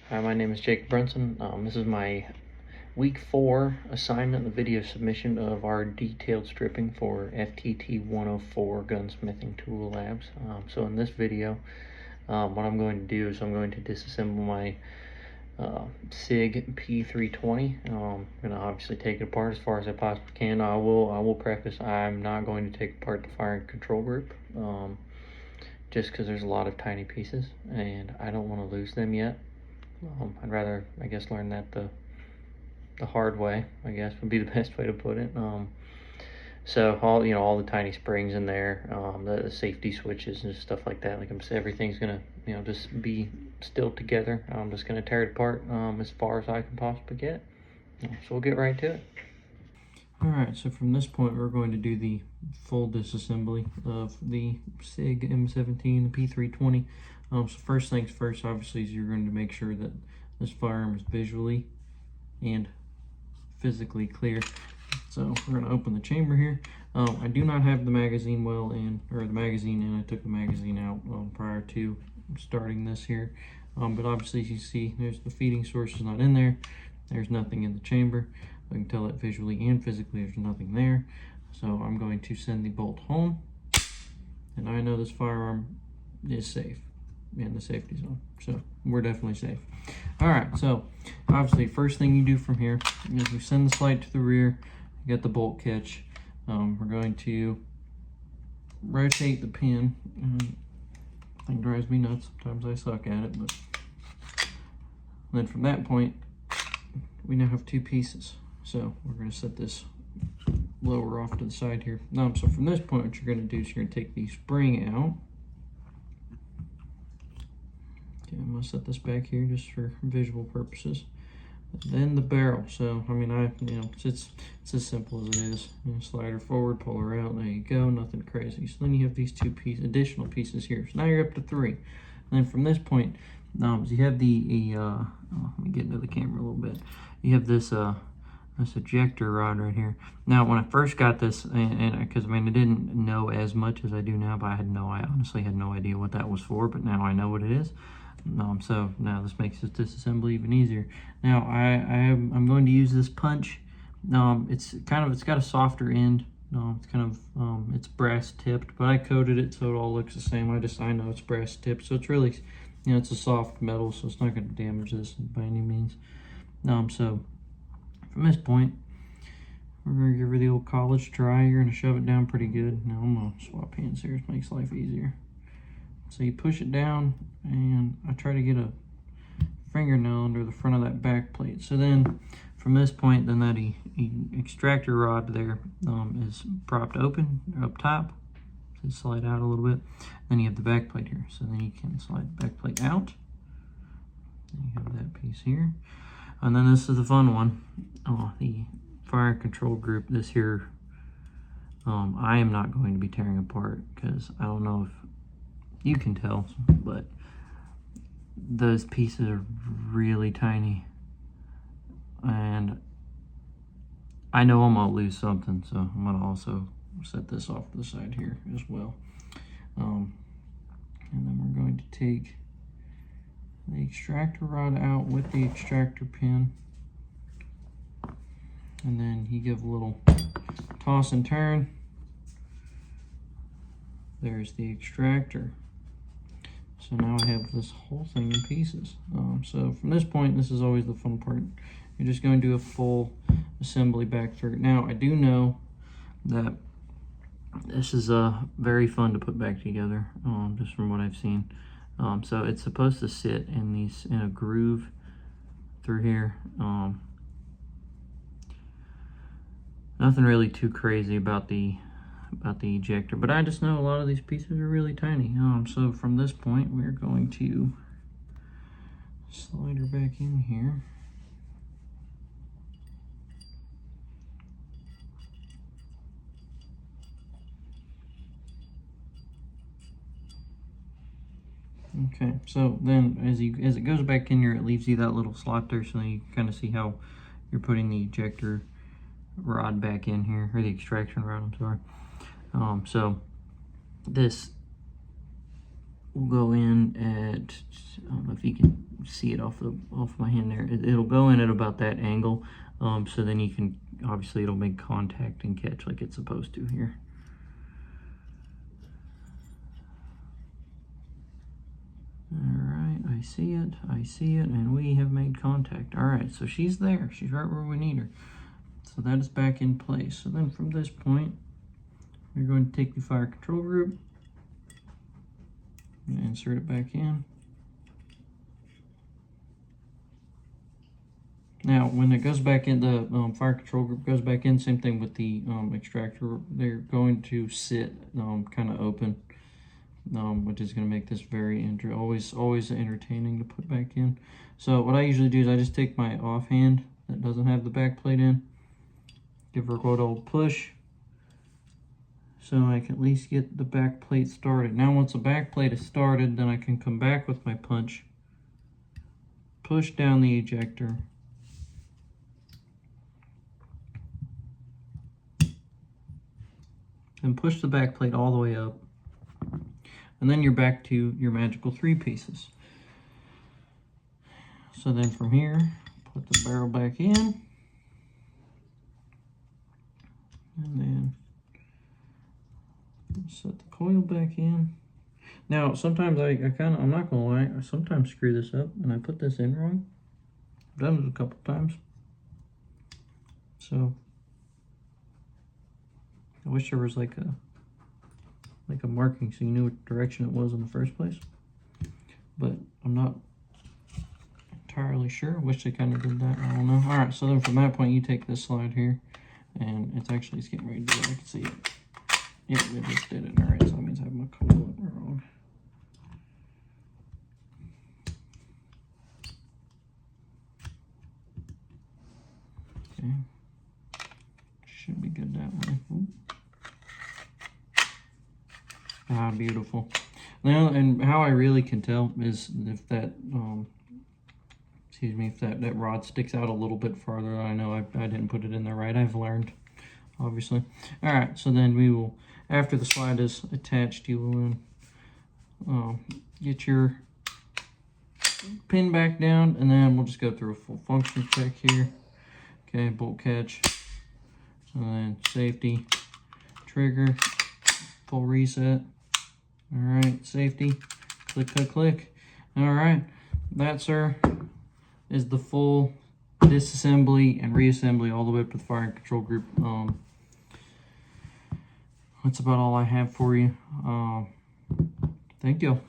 Hi, my name is Jake Brunson. This is my week 4 assignment, the video submission of our detailed stripping for FTT 104 gunsmithing tool labs. So in this video, what I'm going to do is I'm going to disassemble my SIG P320. I'm going to obviously take it apart as far as I possibly can. I will preface, I'm not going to take apart the firing control group, just because there's a lot of tiny pieces and I don't want to lose them yet. I'd rather, I guess, learn that the hard way, I guess would be the best way to put it. So all the tiny springs in there, the safety switches and stuff like that. Like I'm saying, everything's gonna just be still together. I'm just gonna tear it apart as far as I can possibly get. So we'll get right to it. All right, so from this point, we're going to do the full disassembly of the SIG M17, the P320. So first things first, obviously, is you're going to make sure that this firearm is visually and physically clear. So we're going to open the chamber here. I do not have the magazine the magazine in. I took the magazine out prior to starting this here. But obviously, as you see, there's the feeding source is not in there. There's nothing in the chamber. I can tell it visually and physically there's nothing there. So I'm going to send the bolt home. And I know this firearm is safe in the safety zone. So we're definitely safe. All right, so obviously first thing you do from here is you send the slide to the rear, you get the bolt catch. We're going to rotate the pin. It drives me nuts. Sometimes I suck at it, but then from that point, we now have two pieces. So we're going to set this lower off to the side here. So from this point, what you're going to do is you're going to take the spring out. Okay, I'm going to set this back here just for visual purposes. And then the barrel. So I mean, it's as simple as it is. Slide her forward, pull her out. There you go. Nothing crazy. So then you have these two additional pieces here. So now you're up to 3. And then from this point, so you have the let me get into the camera a little bit. You have this ejector rod right here. Now, when I first got this, and because I didn't know as much as I do now, but I honestly had no idea what that was for. But now I know what it is. So now this makes this disassembly even easier. Now I'm going to use this punch. It's got a softer end. It's brass tipped, but I coated it so it all looks the same. I know it's brass tipped, so it's really, it's a soft metal, so it's not going to damage this by any means. So from this point, we're going to give her the old college try. You're going to shove it down pretty good. Now I'm going to swap hands here. It makes life easier. So you push it down, and I try to get a fingernail under the front of that back plate. So then from this point, then that extractor rod there is propped open up top. So slide out a little bit. Then you have the back plate here. So then you can slide the back plate out. Then you have that piece here. And then this is the fun one. The fire control group. This here, I am not going to be tearing apart because I don't know if you can tell, but those pieces are really tiny. And I know I'm gonna lose something, so I'm gonna also set this off to the side here as well. And then we're going to take the extractor rod out with the extractor pin, and then you give a little toss and turn. There's the extractor. So now I have this whole thing in pieces. So from this point, this is always the fun part. You're just going to do a full assembly back through. Now I do know that this is very fun to put back together, just from what I've seen. So it's supposed to sit in a groove through here. Nothing really too crazy about the ejector, but I just know a lot of these pieces are really tiny. So from this point, we're going to slide her back in here. Okay, so then as it goes back in here, it leaves you that little slot there, so you kind of see how you're putting the ejector rod back in here, or the extraction rod, I'm sorry. So this will go in at, I don't know if you can see it off my hand there. It'll go in at about that angle, so then you can, obviously it'll make contact and catch like it's supposed to here. Alright, I see it, and we have made contact. Alright, so she's there. She's right where we need her. So that is back in place. So then from this point, you're going to take the fire control group and insert it back in. Now, when it goes back in, the fire control group goes back in, same thing with the extractor. They're going to sit kind of open. Which is going to make this very always entertaining to put back in. So what I usually do is I just take my offhand that doesn't have the back plate in, give her a good old push, so I can at least get the back plate started. Now once the back plate is started, then I can come back with my punch, push down the ejector, and push the back plate all the way up. And then you're back to your magical 3 pieces. So then from here, put the barrel back in. And then set the coil back in. Now, sometimes I'm not gonna lie, I sometimes screw this up and I put this in wrong. I've done it a couple times. So, I wish there was like a marking so you knew what direction it was in the first place, but I'm not entirely sure. I wish they kind of did that. I don't know. All right, so then from that point you take this slide here, and it's getting ready to do it. I can see it. Yeah, it just did it. All right, so that means I have my coil wrong. Okay, should be good that way. Ooh. Ah, beautiful. Now, and how I really can tell is if that, if that rod sticks out a little bit farther. I know I didn't put it in there right. I've learned, obviously. All right, so then we will, after the slide is attached, you will then get your pin back down, and then we'll just go through a full function check here. Okay, bolt catch, and then safety, trigger, full reset. All right, safety, click, click, click. All right, that, sir, is the full disassembly and reassembly all the way up to the fire control group. That's about all I have for you. Thank you.